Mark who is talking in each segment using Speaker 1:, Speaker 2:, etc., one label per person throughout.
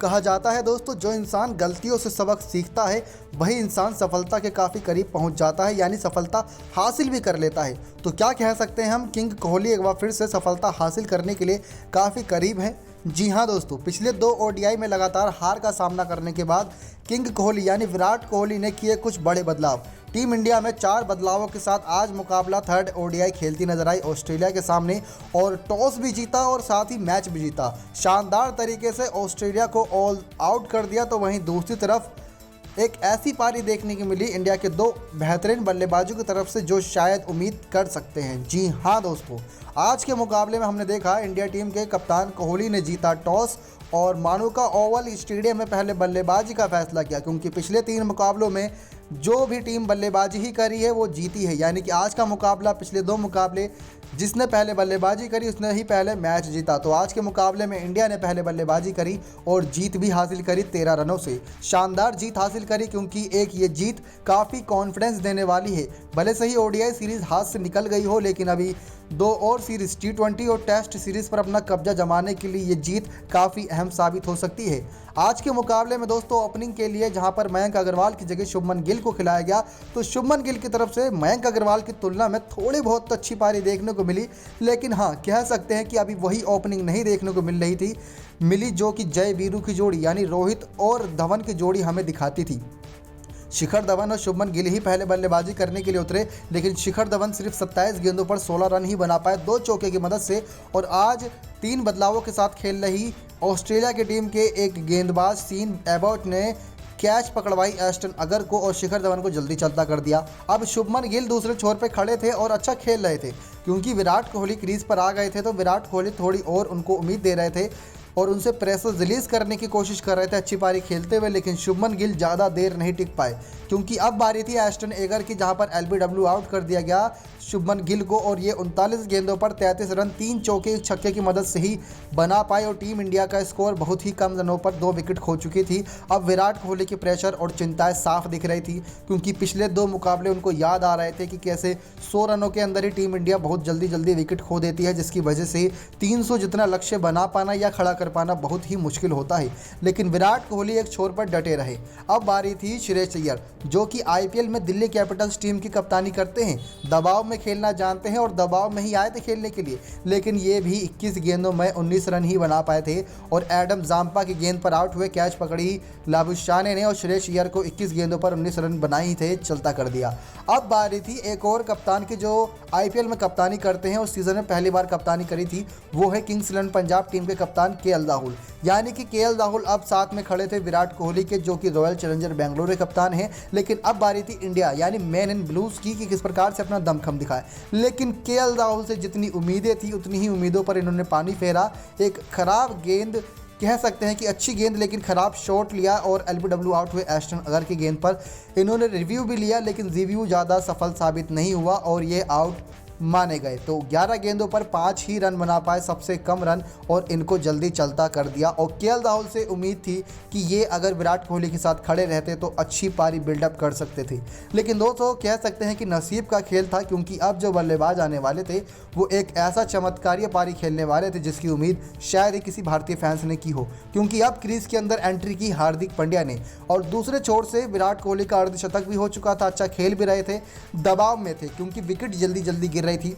Speaker 1: कहा जाता है दोस्तों, जो इंसान गलतियों से सबक सीखता है वही इंसान सफलता के काफ़ी करीब पहुंच जाता है, यानी सफलता हासिल भी कर लेता है। तो क्या कह सकते हैं हम, किंग कोहली एक बार फिर से सफलता हासिल करने के लिए काफ़ी करीब हैं। जी हाँ दोस्तों, पिछले 2 ओडीआई में लगातार हार का सामना करने के बाद किंग कोहली यानी विराट कोहली ने किए कुछ बड़े बदलाव। टीम इंडिया में 4 बदलावों के साथ आज मुकाबला 3rd ओडीआई खेलती नजर आई ऑस्ट्रेलिया के सामने, और टॉस भी जीता और साथ ही मैच भी जीता। शानदार तरीके से ऑस्ट्रेलिया को ऑल आउट कर दिया। तो वहीं दूसरी तरफ एक ऐसी पारी देखने की मिली इंडिया के 2 बेहतरीन बल्लेबाजों की तरफ से जो शायद उम्मीद कर सकते हैं। जी हाँ दोस्तों, आज के मुकाबले में हमने देखा इंडिया टीम के कप्तान कोहली ने जीता टॉस और मानुका ओवल स्टेडियम में पहले बल्लेबाजी का फैसला किया, क्योंकि पिछले 3 मुकाबलों में जो भी टीम बल्लेबाजी ही करी है वो जीती है। यानी कि आज का मुकाबला पिछले 2 मुकाबले जिसने पहले बल्लेबाजी करी उसने ही पहले मैच जीता। तो आज के मुकाबले में इंडिया ने पहले बल्लेबाजी करी और जीत भी हासिल करी 13 रनों से। शानदार जीत हासिल करी, क्योंकि एक ये जीत काफ़ी कॉन्फिडेंस देने वाली है। भले से ही ओडीआई सीरीज़ हाथ से निकल गई हो, लेकिन अभी 2 और सीरीज़ T20 और टेस्ट सीरीज़ पर अपना कब्जा जमाने के लिए ये जीत काफ़ी अहम साबित हो सकती है। आज के मुकाबले में दोस्तों ओपनिंग के लिए जहां पर मयंक अग्रवाल की जगह शुभमन गिल को खिलाया गया, तो शुभमन गिल की तरफ से मयंक अग्रवाल की तुलना में थोड़ी बहुत अच्छी पारी देखने को मिली। लेकिन हाँ, कह सकते हैं कि अभी वही ओपनिंग नहीं देखने को मिल रही थी जो कि जय वीरू की जोड़ी यानी रोहित और धवन की जोड़ी हमें दिखाती थी। शिखर धवन और शुभमन गिल ही पहले बल्लेबाजी करने के लिए उतरे, लेकिन शिखर धवन सिर्फ 27 गेंदों पर 16 रन ही बना पाए 2 चौके की मदद से। और आज 3 बदलावों के साथ खेल रही ऑस्ट्रेलिया की टीम के एक गेंदबाज सीन एबॉट ने कैच पकड़वाई एस्टन अगर को और शिखर धवन को जल्दी चलता कर दिया। अब शुभमन गिल दूसरे छोर पे खड़े थे और अच्छा खेल रहे थे, क्योंकि विराट कोहली क्रीज पर आ गए थे। तो विराट कोहली थोड़ी और उनको उम्मीद दे रहे थे और उनसे प्रेशर रिलीज करने की कोशिश कर रहे थे अच्छी पारी खेलते हुए। लेकिन शुभमन गिल ज़्यादा देर नहीं टिक पाए, क्योंकि अब बारी थी एस्टन एगर की, जहां पर एलबीडब्ल्यू आउट कर दिया गया शुभमन गिल को। और ये 39 गेंदों पर 33 रन 3 चौके छक्के की मदद से ही बना पाए। और टीम इंडिया का स्कोर बहुत ही कम रनों पर 2 विकेट खो चुकी थी। अब विराट कोहली की प्रेशर और चिंताएं साफ दिख रही थी, क्योंकि पिछले 2 मुकाबले उनको याद आ रहे थे कि कैसे 100 रनों के अंदर ही टीम इंडिया बहुत जल्दी विकेट खो देती है, जिसकी वजह से 300 जितना लक्ष्य बना पाना या खड़ा कर पाना बहुत ही मुश्किल होता है। लेकिन विराट कोहली एक छोर पर डटे रहे। अब बारी थी श्रेयस अय्यर, जो कि आईपीएल में दिल्ली कैपिटल्स टीम की कप्तानी करते हैं, दबाव में खेलना जानते हैं और दबाव में ही आए थे खेलने के लिए। लेकिन ये भी 21 गेंदों में 19 रन ही बना पाए थे और एडम जाम्पा की गेंद पर आउट हुए। कैच पकड़ी लाबुशाने ने और श्रेयस अय्यर को 21 गेंदों पर 19 रन बनाए ही थे, चलता कर दिया। अब बारी थी एक और कप्तान की जो आईपीएल में कप्तानी करते हैं और सीजन में पहली बार कप्तानी करी थी, वो है किंग्स 11 पंजाब टीम के कप्तान केएल राहुल। यानी कि केएल राहुल अब साथ में खड़े थे विराट कोहली के, जो कि रॉयल चैलेंजर बेंगलुरु के कप्तान हैं। लेकिन अब बारी थी इंडिया यानी मैन इन ब्लूज की कि किस प्रकार से अपना दमखम दिखाए। लेकिन केएल राहुल से जितनी उम्मीदें थी उतनी ही उम्मीदों पर इन्होंने पानी फेरा। एक खराब गेंद, कह सकते हैं कि अच्छी गेंद लेकिन ख़राब शॉट लिया और एलबीडब्ल्यू आउट हुए एस्टन अगर की गेंद पर इन्होंने रिव्यू भी लिया, लेकिन रिव्यू ज़्यादा सफल साबित नहीं हुआ और ये आउट माने गए। तो 11 गेंदों पर 5 ही रन बना पाए, सबसे कम रन, और इनको जल्दी चलता कर दिया। और केएल राहुल से उम्मीद थी कि ये अगर विराट कोहली के साथ खड़े रहते तो अच्छी पारी बिल्डअप कर सकते थे। लेकिन दोस्तों कह सकते हैं कि नसीब का खेल था, क्योंकि अब जो बल्लेबाज आने वाले थे वो एक ऐसा चमत्कारीय पारी खेलने वाले थे जिसकी उम्मीद शायद ही किसी भारतीय फैंस ने की हो। क्योंकि अब क्रीज के अंदर एंट्री की हार्दिक पांड्या ने, और दूसरे छोर से विराट कोहली का अर्धशतक भी हो चुका था, अच्छा खेल भी रहे थे, दबाव में थे क्योंकि विकेट जल्दी गिर रही थी।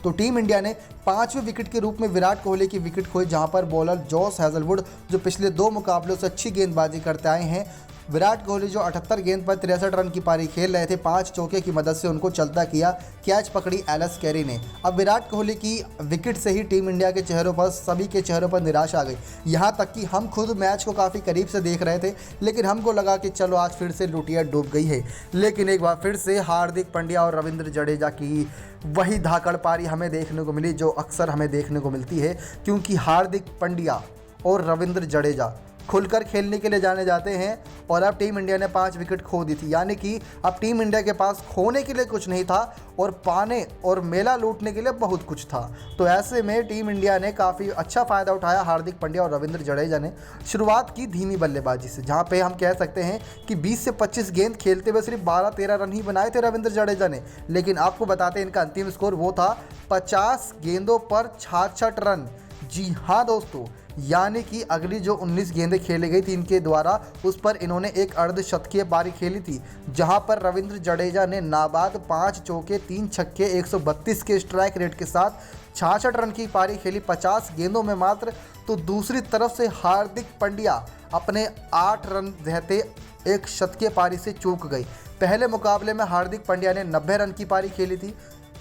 Speaker 1: तो टीम इंडिया ने 5वें विकेट के रूप में विराट कोहली की विकेट खोई, जहां पर बॉलर जॉस हेजलवुड जो पिछले 2 मुकाबलों से अच्छी गेंदबाजी करते आए हैं, विराट कोहली जो 78 गेंद पर 63 रन की पारी खेल रहे थे, 5 चौके की मदद से उनको चलता किया। कैच पकड़ी एलिस कैरी ने। अब विराट कोहली की विकेट से ही टीम इंडिया के चेहरों पर, सभी के चेहरों पर निराश आ गई। यहाँ तक कि हम खुद मैच को काफ़ी करीब से देख रहे थे, लेकिन हमको लगा कि चलो आज फिर से लुटिया डूब गई है। लेकिन एक बार फिर से हार्दिक पांड्या और रविंद्र जडेजा की वही धाकड़ पारी हमें देखने को मिली जो अक्सर हमें देखने को मिलती है, क्योंकि हार्दिक पांड्या और रविंद्र जडेजा खुलकर खेलने के लिए जाने जाते हैं। और अब टीम इंडिया ने 5 विकेट खो दी थी, यानी कि अब टीम इंडिया के पास खोने के लिए कुछ नहीं था और पाने और मेला लूटने के लिए बहुत कुछ था। तो ऐसे में टीम इंडिया ने काफ़ी अच्छा फ़ायदा उठाया। हार्दिक पांड्या और रविंद्र जडेजा ने शुरुआत की धीमी बल्लेबाजी से, जहां पे हम कह सकते हैं कि 20 से 25 गेंद खेलते हुए सिर्फ 12-13 रन ही बनाए थे रविंद्र जडेजा ने। लेकिन आपको बताते हैं इनका अंतिम स्कोर वो था 50 गेंदों पर 66 रन। जी हाँ दोस्तों, यानी कि अगली जो 19 गेंदें खेली गई थी इनके द्वारा, उस पर इन्होंने एक अर्धशतकीय पारी खेली थी, जहां पर रविंद्र जडेजा ने नाबाद 5 चौके 3 छक्के 132 के स्ट्राइक रेट के साथ 66 रन की पारी खेली 50 गेंदों में मात्र। तो दूसरी तरफ से हार्दिक पांड्या अपने 8 रन रहते एक शतकीय पारी से चूक गई। पहले मुकाबले में हार्दिक पांड्या ने 90 रन की पारी खेली थी,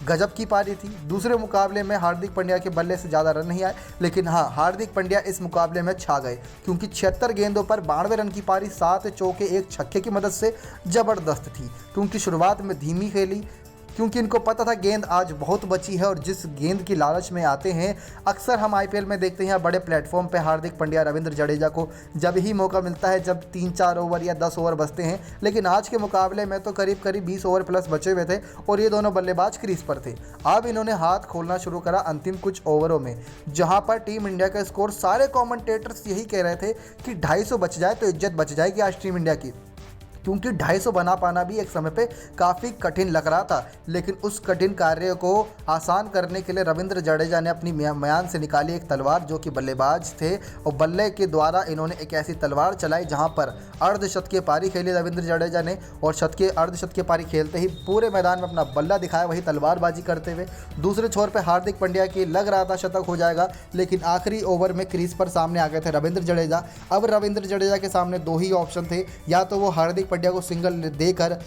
Speaker 1: गजब की पारी थी। दूसरे मुकाबले में हार्दिक पांड्या के बल्ले से ज़्यादा रन नहीं आए, लेकिन हाँ, हार्दिक पांड्या इस मुकाबले में छा गए, क्योंकि 76 गेंदों पर 92 रन की पारी 7 चौके 1 छक्के की मदद से ज़बरदस्त थी। क्योंकि शुरुआत में धीमी खेली, क्योंकि इनको पता था गेंद आज बहुत बची है, और जिस गेंद की लालच में आते हैं अक्सर हम आईपीएल में देखते हैं बड़े प्लेटफॉर्म पे हार्दिक पांड्या रविंद्र जडेजा को जब ही मौका मिलता है, जब 3-4 ओवर या 10 ओवर बचते हैं। लेकिन आज के मुकाबले में तो करीब 20 ओवर प्लस बचे हुए थे और ये दोनों बल्लेबाज क्रीज पर थे। अब इन्होंने हाथ खोलना शुरू करा अंतिम कुछ ओवरों में, जहाँ पर टीम इंडिया का स्कोर, सारे कॉमेंटेटर्स यही कह रहे थे कि 250 बच जाए तो इज्जत बच जाएगी आज टीम इंडिया की, क्योंकि 250 बना पाना भी एक समय पे काफ़ी कठिन लग रहा था। लेकिन उस कठिन कार्य को आसान करने के लिए रविंद्र जडेजा ने अपनी म्यान से निकाली एक तलवार, जो कि बल्लेबाज थे, और बल्ले के द्वारा इन्होंने एक ऐसी तलवार चलाई जहां पर अर्धशतकीय पारी खेली रविंद्र जडेजा ने, और अर्धशतकीय पारी खेलते ही पूरे मैदान में अपना बल्ला दिखाया, वही तलवारबाजी करते हुए। दूसरे छोर पर हार्दिक पांड्या की लग रहा था शतक हो जाएगा, लेकिन आखिरी ओवर में क्रीज पर सामने आ गए थे रविंद्र जडेजा। अब रविंद्र जडेजा के सामने 2 ही ऑप्शन थे, या तो वो हार्दिक पांड्या को सिंगल देकर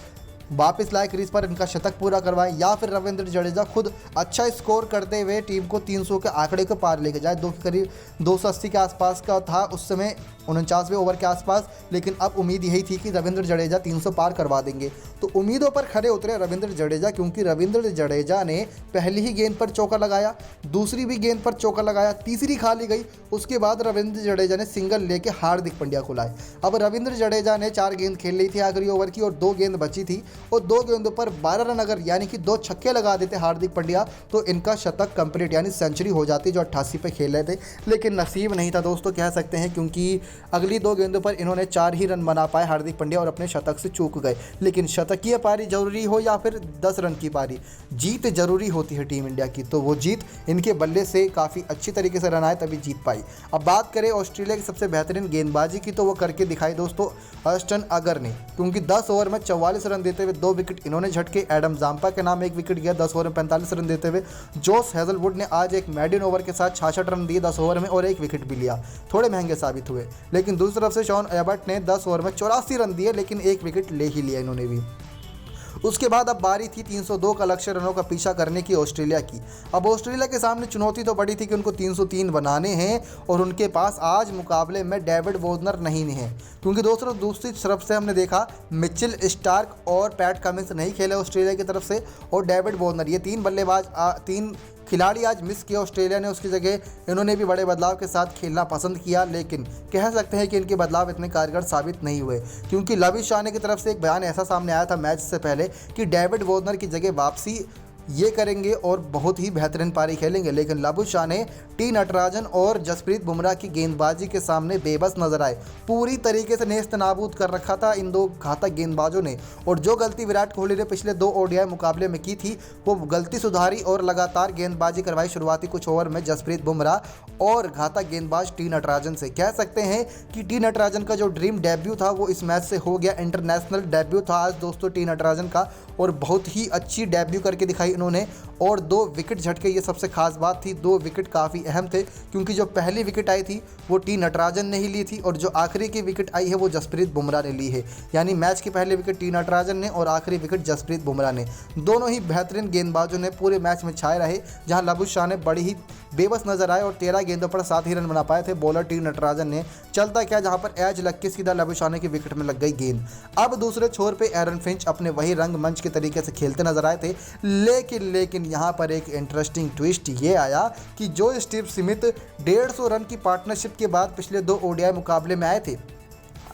Speaker 1: वापस लाए क्रीज पर, इनका शतक पूरा करवाएं, या फिर रविंद्र जडेजा खुद अच्छा स्कोर करते हुए टीम को 300 के आंकड़े को पार लेके जाए। करीब 280 के आसपास का था उस समय, 49वें ओवर के आसपास। लेकिन अब उम्मीद यही थी कि रविंद्र जडेजा 300 पार करवा देंगे, तो उम्मीदों पर खड़े उतरे रविंद्र जडेजा, क्योंकि रविंद्र जडेजा ने पहली ही गेंद पर चौका लगाया, दूसरी भी गेंद पर चौका लगाया, तीसरी खाली गई। उसके बाद रविंद्र जडेजा ने सिंगल लेके हार्दिक पांड्या को लाए। अब रविंद्र जडेजा ने 4 गेंद खेल ली थी आखिरी ओवर की, और 2 गेंद बची थी, और 2 गेंदों पर 12 रन अगर यानी कि 2 छक्के लगा देते हार्दिक पांड्या, तो इनका शतक कंप्लीट यानी सेंचुरी हो जाती, जो 88 पे खेल रहे थे। लेकिन नसीब नहीं था दोस्तों, कह सकते हैं, क्योंकि अगली 2 गेंदों पर इन्होंने 4 ही रन बना पाए हार्दिक पांड्या, और अपने शतक से चूक गए। लेकिन शतकीय पारी जरूरी हो या फिर 10 रन की पारी, जीत जरूरी होती है टीम इंडिया की, तो वो जीत इनके बल्ले से काफ़ी अच्छी तरीके से रन आए, तभी जीत पाई। अब बात करें ऑस्ट्रेलिया की सबसे बेहतरीन गेंदबाजी की, तो वो करके दिखाई दोस्तों अस्टन अगर ने, क्योंकि 10 ओवर में 44 रन देते हुए 2 विकेट इन्होंने झटके। एडम जाम्पा के नाम 1 विकेट गया 10 ओवर में 45 रन देते हुए। जोस हेजलवुड ने आज एक मेडिन ओवर के साथ 66 रन दिए 10 ओवर में, और 1 विकेट भी लिया, थोड़े महंगे साबित हुए। लेकिन दूसरी तरफ से शॉन एबर्ट ने 10 ओवर में 84 रन दिए, लेकिन 1 विकेट ले ही लिया इन्होंने भी। उसके बाद अब बारी थी 302 का लक्ष्य रनों का पीछा करने की ऑस्ट्रेलिया की। अब ऑस्ट्रेलिया के सामने चुनौती तो बड़ी थी कि उनको 303 बनाने हैं, और उनके पास आज मुकाबले में डेविड वॉर्नर नहीं है, क्योंकि दूसरी तरफ से हमने देखा मिचेल स्टार्क और पैट कमिंस नहीं खेले ऑस्ट्रेलिया की तरफ से, और डेविड वॉर्नर, ये 3 बल्लेबाज 3 खिलाड़ी आज मिस किया ऑस्ट्रेलिया ने। उसकी जगह इन्होंने भी बड़े बदलाव के साथ खेलना पसंद किया, लेकिन कह सकते हैं कि इनके बदलाव इतने कारगर साबित नहीं हुए, क्योंकि लविश शाने की तरफ से एक बयान ऐसा सामने आया था मैच से पहले कि डेविड वॉर्नर की जगह वापसी ये करेंगे और बहुत ही बेहतरीन पारी खेलेंगे। लेकिन लबुश शाह ने टी नटराजन और जसप्रीत बुमराह की गेंदबाजी के सामने बेबस नजर आए। पूरी तरीके से नेस्त नाबूद कर रखा था इन 2 घातक गेंदबाजों ने, और जो गलती विराट कोहली ने पिछले 2 ओडीआई मुकाबले में की थी वो गलती सुधारी और लगातार गेंदबाजी करवाई शुरुआती कुछ ओवर में जसप्रीत बुमराह और घातक गेंदबाज टी नटराजन से। कह सकते हैं कि टी नटराजन का जो ड्रीम डेब्यू था वो इस मैच से हो गया, इंटरनेशनल डेब्यू था आज दोस्तों टी नटराजन का, और बहुत ही अच्छी डेब्यू करके दिखाई इन्होंने, और 2 विकेट झटके, ये सबसे खास बात थी। 2 विकेट काफ़ी अहम थे, क्योंकि जो पहली विकेट आई थी वो टी नटराजन ने ही ली थी, और जो आखिरी की विकेट आई है वो जसप्रीत बुमराह ने ली है। यानी मैच की पहली विकेट टी नटराजन ने और आखिरी विकेट जसप्रीत बुमराह ने। दोनों ही बेहतरीन गेंदबाजों ने पूरे मैच में छाए रहे, जहां लबुश शाह ने बड़ी ही बेबस नजर आए और 13 गेंदों पर 7 ही रन बना पाए थे बॉलर टी नटराजन ने। चलता क्या, जहां पर एज लग के सीधा लबुश शाह की विकेट में लग गई गेंद। अब दूसरे छोर पे एरन फिंच अपने वही रंगमंच के तरीके से खेलते नजर आए थे, लेकिन यहाँ पर एक इंटरेस्टिंग ट्विस्ट ये आया कि जो स्टीव स्मिथ 150 रन की पार्टनरशिप के बाद पिछले 2 ओडीआई मुकाबले में आए थे,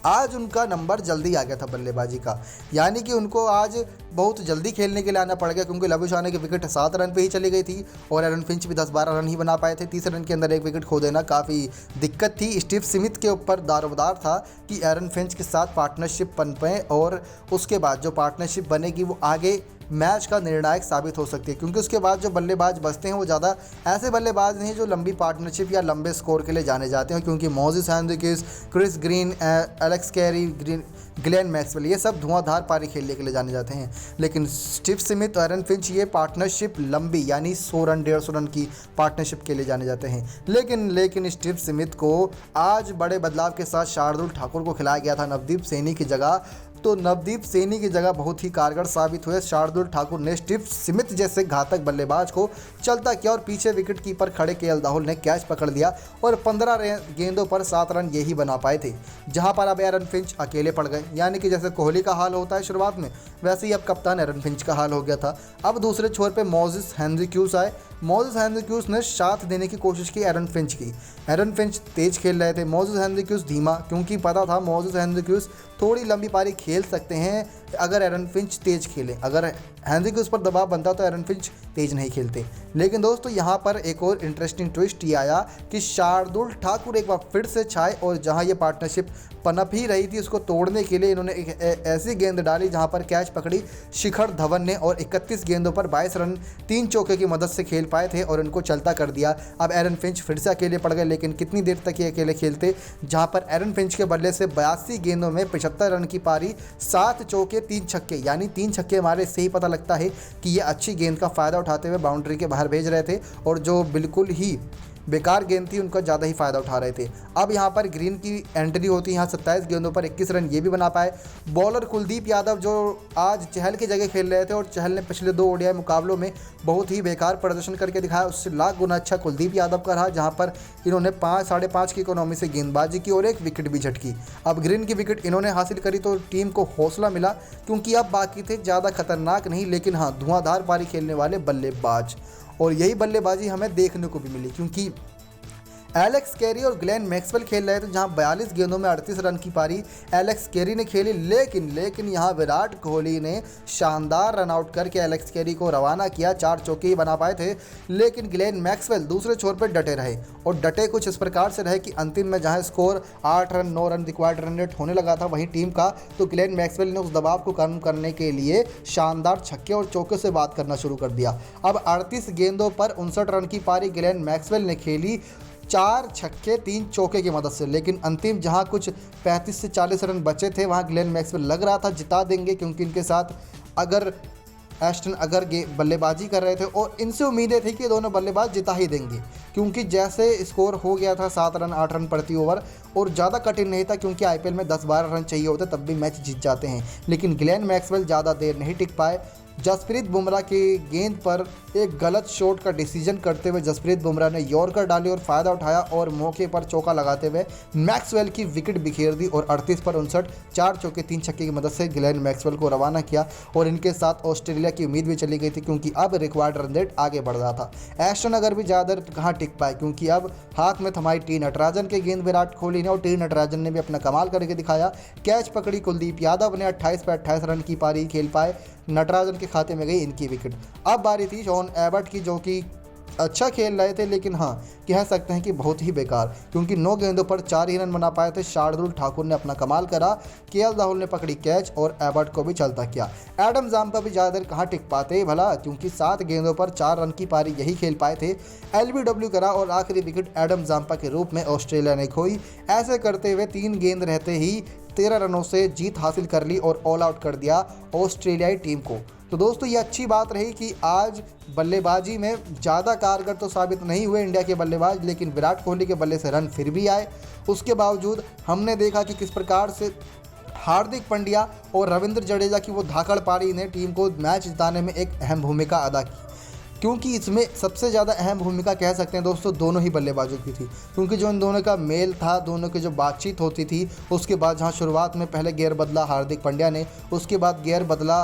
Speaker 1: आज उनका नंबर जल्दी आ गया था बल्लेबाजी का। यानी कि उनको आज बहुत जल्दी खेलने के लिए आना पड़ गया, क्योंकि लबुश शाह की विकेट 7 रन पे ही चली गई थी और एरन फिंच भी 10-12 रन ही बना पाए थे। 30 रन के अंदर 1 विकेट खो देना काफ़ी दिक्कत थी। स्टीव स्मिथ के ऊपर दारोमदार था कि एरन फिंच के साथ पार्टनरशिप बन पाए, और उसके बाद जो पार्टनरशिप बनेगी वो आगे मैच का निर्णायक साबित हो सकती है, क्योंकि उसके बाद जो बल्लेबाज बचते हैं वो ज़्यादा ऐसे बल्लेबाज नहीं जो लंबी पार्टनरशिप या लंबे स्कोर के लिए जाने जाते हैं, क्योंकि Moises Henriques, Chris Green, Alex Carey, Glenn Maxwell ये सब धुआंधार पारी खेलने के लिए जाने जाते हैं। लेकिन स्टीव स्मिथ और एरन फिंच ये पार्टनरशिप लंबी यानी 100 रन 150 रन की पार्टनरशिप के लिए जाने जाते हैं। लेकिन स्टीव स्मिथ को आज बड़े बदलाव के साथ शार्दुल ठाकुर को खिलाया गया था नवदीप सैनी की जगह, तो नवदीप सैनी की जगह बहुत ही कारगर साबित हुए शार्दुल ठाकुर ने स्टीव स्मिथ जैसे घातक बल्लेबाज को चलता किया और पीछे विकेट कीपर खड़े केएल राहुल ने कैच पकड़ लिया और 15 गेंदों पर 7 रन यही बना पाए थे, जहां पर अब एरन फिंच अकेले पड़ गए। यानी कि जैसे कोहली का हाल होता है शुरुआत में, वैसे ही अब कप्तान एरन फिंच का हाल हो गया था। अब दूसरे छोर पे मोजिस हेनरिक्स आए। मोजिस हेनरिक्स ने साथ देने की कोशिश की एरन फिंच की। एरन फिंच तेज खेल रहे थे, मोजिस हेनरिक्स धीमा, क्योंकि पता था मोजिस हेनरिक्स थोड़ी लंबी पारी खेल सकते हैं अगर एरन फिंच तेज खेलें। अगर हेनरिक्स पर दबाव बनता तो एरन फिंच तेज नहीं खेलते। लेकिन दोस्तों यहाँ पर एक और इंटरेस्टिंग ट्विस्ट ये आया कि शार्दुल ठाकुर एक बार फिर से छाए और जहाँ ये पार्टनरशिप पनप ही रही थी उसको तोड़ने के लिए इन्होंने एक ऐसी गेंद डाली जहाँ पर कैच पकड़ी शिखर धवन ने और 31 गेंदों पर 22 रन 3 चौके की मदद से खेल पाए थे और इनको चलता कर दिया। अब एरन फिंच फिर से अकेले पड़ गए, लेकिन कितनी देर तक ये अकेले खेलते, जहाँ पर एरन फिंच के बल्ले से 82 गेंदों में 75 रन की पारी, 7 चौके 3 छक्के, यानी 3 छक्के मारे। इससे ही पता लगता है कि ये अच्छी गेंद का फ़ायदा उठाते हुए बाउंड्री के बाहर भेज रहे थे और जो बिल्कुल ही बेकार गेंद थी उनका ज़्यादा ही फ़ायदा उठा रहे थे। अब यहाँ पर ग्रीन की एंट्री होती है, यहाँ 27 गेंदों पर 21 रन ये भी बना पाए। बॉलर कुलदीप यादव जो आज चहल की जगह खेल रहे थे और चहल ने पिछले 2 ओडीआई मुकाबलों में बहुत ही बेकार प्रदर्शन करके दिखाया, उससे लाख गुना अच्छा कुलदीप यादव का रहा, जहाँ पर इन्होंने 5-5.5 की इकोनॉमी से गेंदबाजी की और एक विकेट भी झटकी। अब ग्रीन की विकेट इन्होंने हासिल करी तो टीम को हौसला मिला, क्योंकि अब बाकी थे ज़्यादा खतरनाक नहीं लेकिन हाँ धुआंधार पारी खेलने वाले बल्लेबाज, और यही बल्लेबाजी हमें देखने को भी मिली, क्योंकि एलेक्स कैरी और ग्लेन मैक्सवेल खेल रहे थे, जहां 42 गेंदों में 38 रन की पारी एलेक्स कैरी ने खेली। लेकिन यहां विराट कोहली ने शानदार रन आउट करके एलेक्स कैरी को रवाना किया, 4 चौके ही बना पाए थे। लेकिन ग्लेन मैक्सवेल दूसरे छोर पर डटे रहे और डटे कुछ इस प्रकार से रहे कि अंतिम में जहां score 8 run 9 run required run rate होने लगा था वहीं टीम का, तो ग्लेन मैक्सवेल ने उस दबाव को कम करने के लिए शानदार छक्के और चौके से बात करना शुरू कर दिया। अब 38 गेंदों पर 59 रन की पारी ग्लेन मैक्सवेल ने खेली, 4 छक्के 3 चौके की मदद से। लेकिन अंतिम जहां कुछ 35 से 40 रन बचे थे वहां ग्लेन मैक्सवेल लग रहा था जिता देंगे, क्योंकि इनके साथ अगर एस्टन अगर बल्लेबाजी कर रहे थे और इनसे उम्मीदें थी कि दोनों बल्लेबाज जिता ही देंगे, क्योंकि जैसे स्कोर हो गया था 7 रन 8 रन प्रति ओवर और ज़्यादा कठिन नहीं था, क्योंकि आईपीएल में 10-12 रन चाहिए होते तब भी मैच जीत जाते हैं। लेकिन ग्लेन मैक्सवेल ज़्यादा देर नहीं टिक पाए। जसप्रीत बुमराह की गेंद पर एक गलत शॉट का डिसीजन करते हुए जसप्रीत बुमराह ने यॉर्कर डाली और फ़ायदा उठाया और मौके पर चौका लगाते हुए मैक्सवेल की विकेट बिखेर दी और 38 पर 59 4 चौके 3 छक्के की मदद से ग्लेन मैक्सवेल को रवाना किया। और इनके साथ ऑस्ट्रेलिया की उम्मीद भी चली गई थी, क्योंकि अब रिक्वायर्ड रन रेट आगे बढ़ रहा था। एस्टन अगर भी ज़्यादा कहाँ टिक पाए, क्योंकि अब हाथ में थमाई टी नटराजन के गेंद विराट कोहली ने और टी नटराजन ने भी अपना कमाल करके दिखाया। कैच पकड़ी कुलदीप यादव ने, 28 पर 28 रन की पारी खेल पाए, नटराजन के खाते में गई इनकी विकेट। अब बारी थी शॉन एबर्ट की, जो कि अच्छा खेल रहे थे लेकिन हाँ कह सकते हैं कि बहुत ही बेकार, क्योंकि 9 गेंदों पर 4 ही रन बना पाए थे। शार्दुल ठाकुर ने अपना कमाल करा, केएल राहुल ने पकड़ी कैच और एबर्ट को भी चलता किया। एडम जाम्पा भी ज़्यादा देर कहाँ टिक पाते भला, क्योंकि 7 गेंदों पर 4 रन की पारी यही खेल पाए थे। एलबीडब्ल्यू करा और आखिरी विकेट एडम जाम्पा के रूप में ऑस्ट्रेलिया ने खोई। ऐसे करते हुए 3 गेंद रहते ही 13 रनों से जीत हासिल कर ली और ऑल आउट कर दिया ऑस्ट्रेलियाई टीम को। तो दोस्तों ये अच्छी बात रही कि आज बल्लेबाजी में ज़्यादा कारगर तो साबित नहीं हुए इंडिया के बल्लेबाज, लेकिन विराट कोहली के बल्ले से रन फिर भी आए। उसके बावजूद हमने देखा कि किस प्रकार से हार्दिक पांड्या और रविंद्र जडेजा की वो धाकड़ पारी ने टीम को मैच जिताने में एक अहम भूमिका अदा की, क्योंकि इसमें सबसे ज़्यादा अहम भूमिका कह सकते हैं दोस्तों दोनों ही बल्लेबाजों की थी, क्योंकि जो इन दोनों का मेल था, दोनों की जो बातचीत होती थी, उसके बाद जहां शुरुआत में पहले गियर बदला हार्दिक पांड्या ने, उसके बाद गियर बदला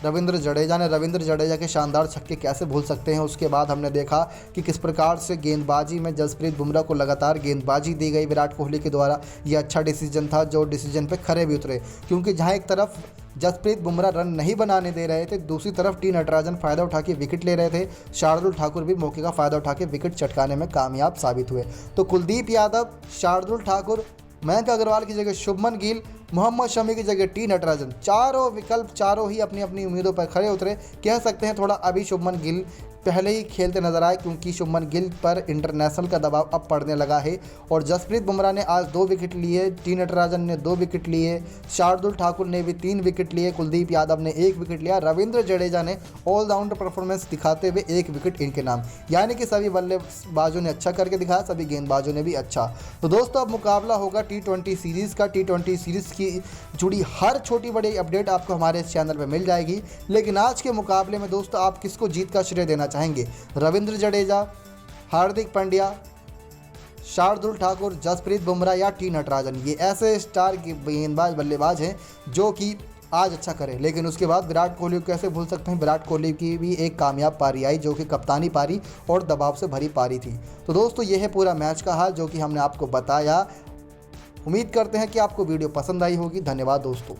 Speaker 1: रविंद्र जडेजा ने। रविंद्र जडेजा के शानदार छक्के कैसे भूल सकते हैं। उसके बाद हमने देखा कि किस प्रकार से गेंदबाजी में जसप्रीत बुमराह को लगातार गेंदबाजी दी गई विराट कोहली के द्वारा। ये अच्छा डिसीजन था, जो डिसीजन पे खरे भी उतरे, क्योंकि जहां एक तरफ जसप्रीत बुमराह रन नहीं बनाने दे रहे थे, दूसरी तरफ टी नटराजन फ़ायदा उठा के विकेट ले रहे थे। शार्दुल ठाकुर भी मौके का फ़ायदा उठा के विकेट चटकाने में कामयाब साबित हुए। तो कुलदीप यादव, शार्दुल ठाकुर, मयंक अग्रवाल की जगह शुभमन गिल मोहम्मद शमी की जगह टी नटराजन। चारों विकल्प चारों ही अपनी अपनी उम्मीदों पर खड़े उतरे। कह सकते हैं थोड़ा अभी शुभमन गिल पहले ही खेलते नजर आए, क्योंकि शुभमन गिल पर इंटरनेशनल का दबाव अब पड़ने लगा है। और जसप्रीत बुमराह ने आज 2 विकेट लिए, टी नटराजन ने 2 विकेट लिए, शार्दुल ठाकुर ने भी 3 विकेट लिए, कुलदीप यादव ने 1 विकेट लिया, रविंद्र जडेजा ने ऑलराउंडर परफॉर्मेंस दिखाते हुए 1 विकेट इनके नाम। यानी कि सभी बल्लेबाजों ने अच्छा करके दिखाया, सभी गेंदबाजों ने भी अच्छा। तो दोस्तों अब मुकाबला होगा T20 सीरीज़ का। T20 सीरीज़ की जुड़ी हर छोटी बड़ी अपडेट आपको हमारे इस चैनल पर मिल जाएगी। लेकिन आज के मुकाबले में दोस्तों आप किसको जीत का श्रेय देना चाहेंगे? रविंद्र जडेजा, हार्दिक पांड्या, शार्दुल ठाकुर, जसप्रीत बुमराह या टी नटराजन? ये ऐसे स्टार गेंदबाज बल्लेबाज हैं जो कि आज अच्छा करें। लेकिन उसके बाद विराट कोहली को कैसे भूल सकते हैं? विराट कोहली की भी एक कामयाब पारी आई जो कि कप्तानी पारी और दबाव से भरी पारी थी। तो दोस्तों ये है पूरा मैच का हाल जो कि हमने आपको बताया। उम्मीद करते हैं कि आपको वीडियो पसंद आई होगी। धन्यवाद दोस्तों।